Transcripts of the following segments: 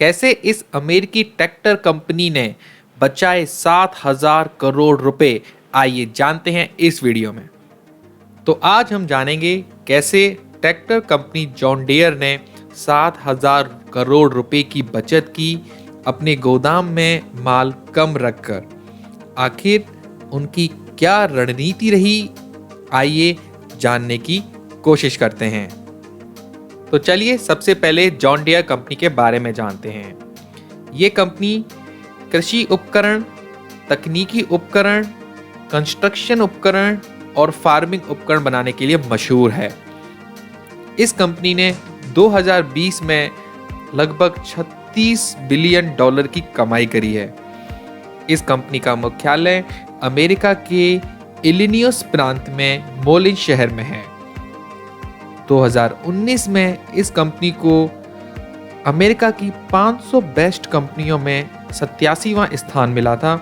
कैसे इस अमेरिकी ट्रैक्टर कंपनी ने बचाए 7,000 करोड़ रुपए, आइए जानते हैं इस वीडियो में। तो आज हम जानेंगे कैसे ट्रैक्टर कंपनी जॉन डियर ने 7,000 करोड़ रुपए की बचत की अपने गोदाम में माल कम रखकर। आखिर उनकी क्या रणनीति रही, आइए जानने की कोशिश करते हैं। तो चलिए सबसे पहले जॉन डियर कंपनी के बारे में जानते हैं। ये कंपनी कृषि उपकरण, तकनीकी उपकरण, कंस्ट्रक्शन उपकरण और फार्मिंग उपकरण बनाने के लिए मशहूर है। इस कंपनी ने 2020 में लगभग 36 बिलियन डॉलर की कमाई करी है। इस कंपनी का मुख्यालय अमेरिका के इलिनॉइस प्रांत में मोलिन शहर में है। 2019 में इस कंपनी को अमेरिका की 500 बेस्ट कंपनियों में 87वां स्थान मिला था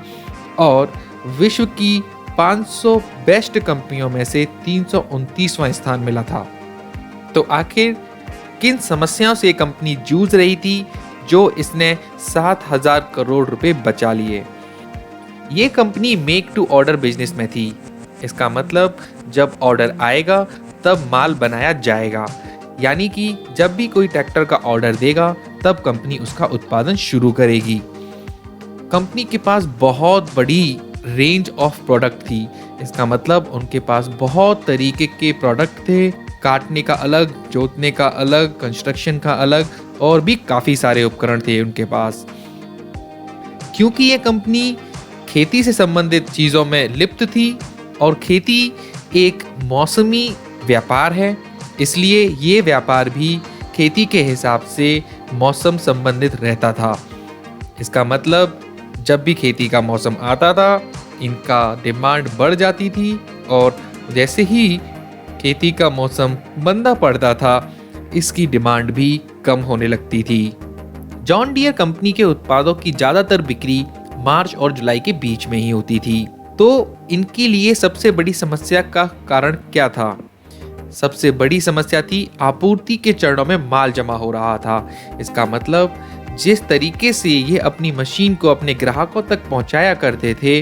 और विश्व की 500 बेस्ट कंपनियों में से 329वां स्थान मिला था। तो आखिर किन समस्याओं से कंपनी जूझ रही थी जो इसने 7,000 करोड़ रुपए बचा लिए। ये company make to order business में थी। इसका मतलब जब ऑर्डर आएगा तब माल बनाया जाएगा, यानी कि जब भी कोई ट्रैक्टर का ऑर्डर देगा तब कंपनी उसका उत्पादन शुरू करेगी। कंपनी के पास बहुत बड़ी रेंज ऑफ प्रोडक्ट थी। इसका मतलब उनके पास बहुत तरीके के प्रोडक्ट थे, काटने का अलग, जोतने का अलग, कंस्ट्रक्शन का अलग और भी काफ़ी सारे उपकरण थे उनके पास। क्योंकि ये कंपनी खेती से संबंधित चीज़ों में लिप्त थी और खेती एक मौसमी व्यापार है, इसलिए ये व्यापार भी खेती के हिसाब से मौसम संबंधित रहता था। इसका मतलब जब भी खेती का मौसम आता था इनका डिमांड बढ़ जाती थी और जैसे ही खेती का मौसम मंदा पड़ता था इसकी डिमांड भी कम होने लगती थी। जॉन डियर कंपनी के उत्पादों की ज़्यादातर बिक्री मार्च और जुलाई के बीच में ही होती थी। तो इनके लिए सबसे बड़ी समस्या का कारण क्या था? सबसे बड़ी समस्या थी आपूर्ति के चरणों में माल जमा हो रहा था। इसका मतलब जिस तरीके से ये अपनी मशीन को अपने ग्राहकों तक पहुंचाया करते थे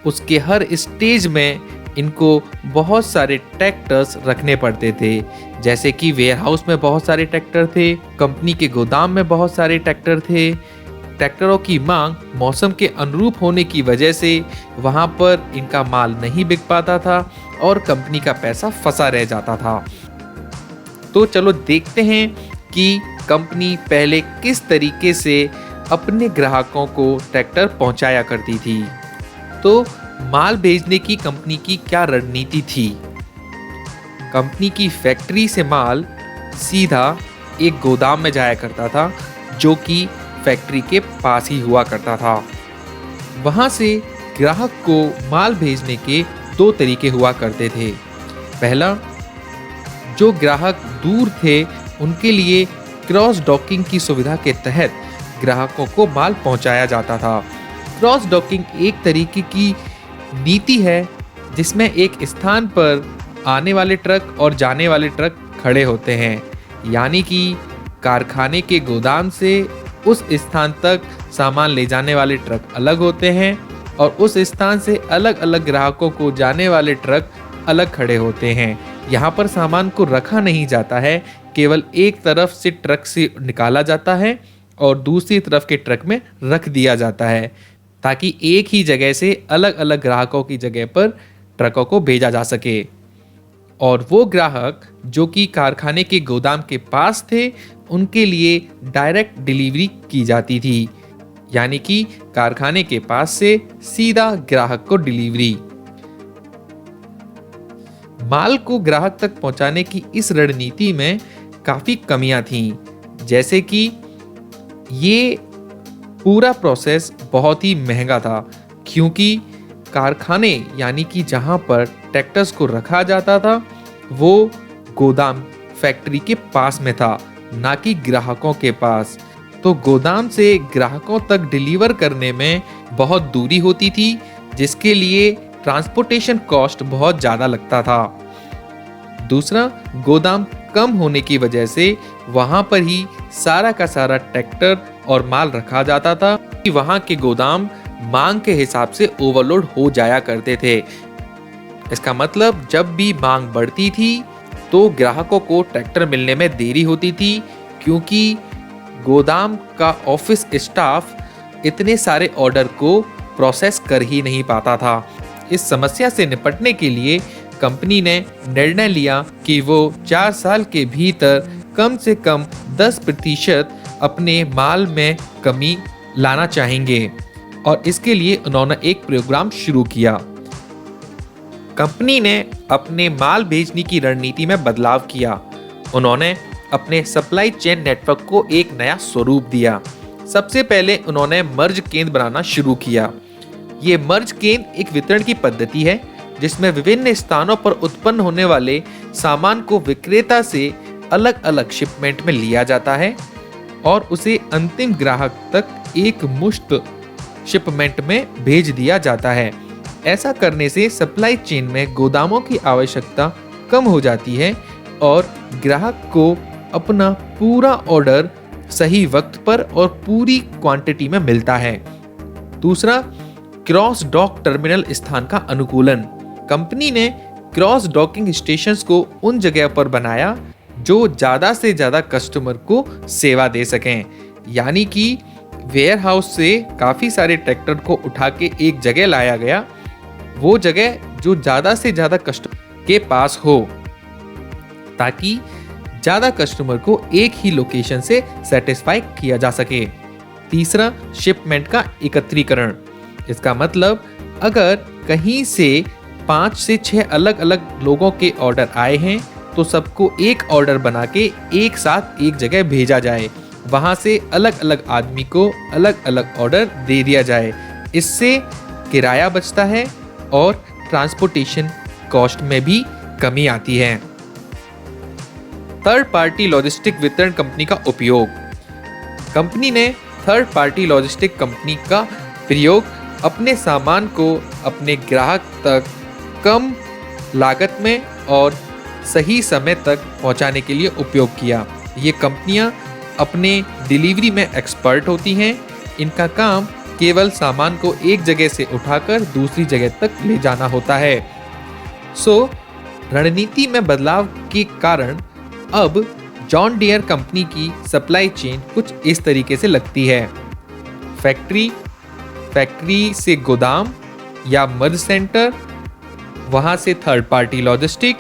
उसके हर स्टेज में इनको बहुत सारे ट्रैक्टर्स रखने पड़ते थे। जैसे कि वेयरहाउस में बहुत सारे ट्रैक्टर थे, कंपनी के गोदाम में बहुत सारे ट्रैक्टर थे। ट्रैक्टरों की मांग मौसम के अनुरूप होने की वजह से वहां पर इनका माल नहीं बिक पाता था और कंपनी का पैसा फंसा रह जाता था। तो चलो देखते हैं कि कंपनी पहले किस तरीके से अपने ग्राहकों को ट्रैक्टर पहुंचाया करती थी। तो माल भेजने की कंपनी की क्या रणनीति थी? कंपनी की फैक्ट्री से माल सीधा एक गोदाम में जाया करता था जो कि फैक्ट्री के पास ही हुआ करता था। वहां से ग्राहक को माल भेजने के 2 तरीके हुआ करते थे। पहला, जो ग्राहक दूर थे उनके लिए क्रॉस डॉकिंग की सुविधा के तहत ग्राहकों को माल पहुंचाया जाता था। क्रॉस डॉकिंग एक तरीके की नीति है जिसमें एक स्थान पर आने वाले ट्रक और जाने वाले ट्रक खड़े होते हैं, यानी कि कारखाने के गोदाम से उस स्थान तक सामान ले जाने वाले ट्रक अलग होते हैं और उस स्थान से अलग अलग ग्राहकों को जाने वाले ट्रक अलग खड़े होते हैं। यहाँ पर सामान को रखा नहीं जाता है, केवल एक तरफ से ट्रक से निकाला जाता है और दूसरी तरफ के ट्रक में रख दिया जाता है ताकि एक ही जगह से अलग अलग ग्राहकों की जगह पर ट्रकों को भेजा जा सके। और वो ग्राहक जो कि कारखाने के गोदाम के पास थे उनके लिए डायरेक्ट डिलीवरी की जाती थी, यानी कि कारखाने के पास से सीधा ग्राहक को डिलीवरी। माल को ग्राहक तक पहुंचाने की इस रणनीति में काफी कमियां थीं, जैसे कि ये पूरा प्रोसेस बहुत ही महंगा था क्योंकि कारखाने यानी कि जहां पर ट्रैक्टर्स को रखा जाता था वो गोदाम फैक्ट्री के पास में था, ना कि ग्राहकों के पास। तो गोदाम से ग्राहकों तक डिलीवर करने में बहुत दूरी होती थी, जिसके लिए ट्रांसपोर्टेशन कॉस्ट बहुत ज़्यादा लगता था। दूसरा, गोदाम कम होने की वजह से वहाँ पर ही सारा का सारा ट्रैक्टर और माल रखा जाता था कि वहां के गोदाम मांग के हिसाब से ओवरलोड हो जाया करते थे। इसका मतलब जब भी मांग बढ़ती थी तो ग्राहकों को ट्रैक्टर मिलने में देरी होती थी, क्योंकि गोदाम का ऑफिस स्टाफ इतने सारे ऑर्डर को प्रोसेस कर ही नहीं पाता था। इस समस्या से निपटने के लिए कंपनी ने निर्णय लिया कि वो 4 साल के भीतर कम से कम 10% अपने माल में कमी लाना चाहेंगे और इसके लिए उन्होंने एक प्रोग्राम शुरू किया। कंपनी ने अपने माल भेजने की रणनीति में बदलाव किया। उन्होंने अपने सप्लाई चेन नेटवर्क को एक नया स्वरूप दिया। सबसे पहले उन्होंने मर्ज केंद्र बनाना शुरू किया। ये मर्ज केंद्र एक वितरण की पद्धति है जिसमें विभिन्न स्थानों पर उत्पन्न होने वाले सामान को विक्रेता से अलग अलग शिपमेंट में लिया जाता है और उसे अंतिम ग्राहक तक एक मुश्त शिपमेंट में भेज दिया जाता है। ऐसा करने से सप्लाई चेन में गोदामों की आवश्यकता कम हो जाती है और ग्राहक को अपना पूरा ऑर्डर सही वक्त पर और पूरी क्वांटिटी में मिलता है। दूसरा, क्रॉस डॉक टर्मिनल स्थान का अनुकूलन। कंपनी ने क्रॉस डॉकिंग स्टेशंस को उन जगह पर बनाया जो ज़्यादा से ज़्यादा कस्टमर को सेवा दे सकें। यानी कि वेयर हाउस से काफ़ी सारे ट्रैक्टर को उठा के एक जगह लाया गया, वो जगह जो ज़्यादा से ज़्यादा कस्टमर के पास हो, ताकि ज़्यादा कस्टमर को एक ही लोकेशन से सेटिस्फाई किया जा सके। तीसरा, शिपमेंट का एकत्रीकरण। इसका मतलब अगर कहीं से 5 से 6 अलग अलग लोगों के ऑर्डर आए हैं तो सबको एक ऑर्डर बना के एक साथ एक जगह भेजा जाए, वहां से अलग अलग आदमी को अलग अलग ऑर्डर दे दिया जाए। इससे किराया बचता है और ट्रांसपोर्टेशन कॉस्ट में भी कमी आती है। थर्ड पार्टी लॉजिस्टिक वितरण कंपनी का उपयोग। कंपनी ने थर्ड पार्टी लॉजिस्टिक कंपनी का प्रयोग अपने सामान को अपने ग्राहक तक कम लागत में और सही समय तक पहुंचाने के लिए उपयोग किया। ये कंपनियां अपने डिलीवरी में एक्सपर्ट होती हैं। इनका काम केवल सामान को एक जगह से उठाकर दूसरी जगह तक ले जाना होता है। रणनीति में बदलाव के कारण अब जॉन डियर कंपनी की सप्लाई चेन कुछ इस तरीके से लगती है। फैक्ट्री से गोदाम या मर्ज सेंटर, वहां से third party logistic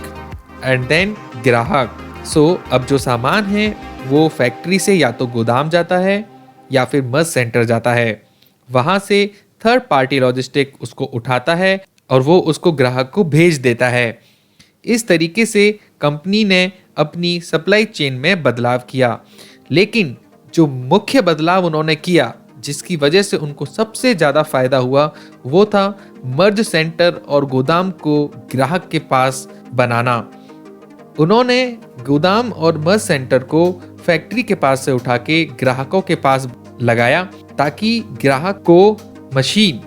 and then ग्राहक। अब जो सामान है वो फैक्ट्री से या तो गोदाम जाता है या फिर मर्ज सेंटर जाता है। वहां से थर्ड पार्टी लॉजिस्टिक उसको उठाता है और वो उसको ग्राहक को भेज देता है। इस तरीके से कंपनी ने अपनी सप्लाई चेन में बदलाव किया। लेकिन जो मुख्य बदलाव उन्होंने किया, जिसकी वजह से उनको सबसे ज़्यादा फायदा हुआ, वो था मर्ज सेंटर और गोदाम को ग्राहक के पास बनाना। उन्होंने गोदाम और मर्ज सेंटर को फैक्ट्री के पास से उठा के ग्राहकों के पास लगाया, ताकि ग्राहक को मशीन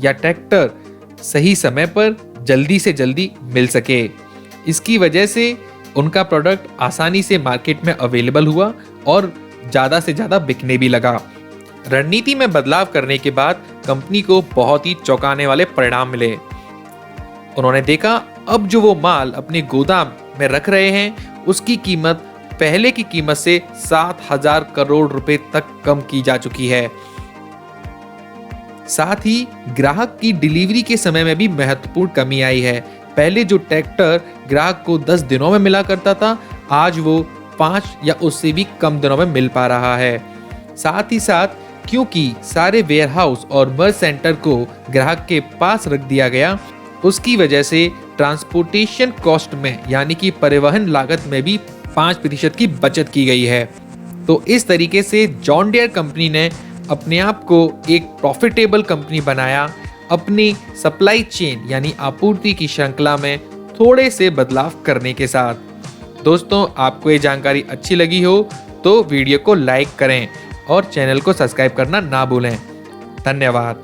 या ट्रैक्टर सही समय पर जल्दी से जल्दी मिल सके। इसकी वजह से उनका प्रोडक्ट आसानी से मार्केट में अवेलेबल हुआ और ज़्यादा से ज़्यादा बिकने भी लगा। रणनीति में बदलाव करने के बाद कंपनी को बहुत ही चौंकाने वाले परिणाम मिले। उन्होंने देखा अब जो वो माल अपने गोदाम में रख रहे हैं उसकी कीमत पहले की कीमत से 7,000 करोड़ रुपए तक कम की जा चुकी है। साथ ही ग्राहक की डिलीवरी के समय में भी महत्वपूर्ण कमी आई है। पहले जो ट्रैक्टर ग्राहक को 10 दिनों में मिला करता था, आज वो 5 या उससे भी कम दिनों में मिल पा रहा है। साथ ही साथ क्योंकि सारे वेयर हाउस और मर्ज सेंटर को ग्राहक के पास रख दिया गया, उसकी वजह से ट्रांसपोर्टेशन कॉस्ट में यानी कि परिवहन लागत में भी 5% की बचत की गई है। तो इस तरीके से जॉन डियर कंपनी ने अपने आप को एक प्रॉफिटेबल कंपनी बनाया। अपनी सप्लाई चेन यानी आपूर्ति की श्रृंखला में थोड़े से बदलाव करने के साथ। दोस्तों, आपको ये जानकारी अच्छी लगी हो तो वीडियो को लाइक करें और चैनल को सब्सक्राइब करना ना भूलें। धन्यवाद।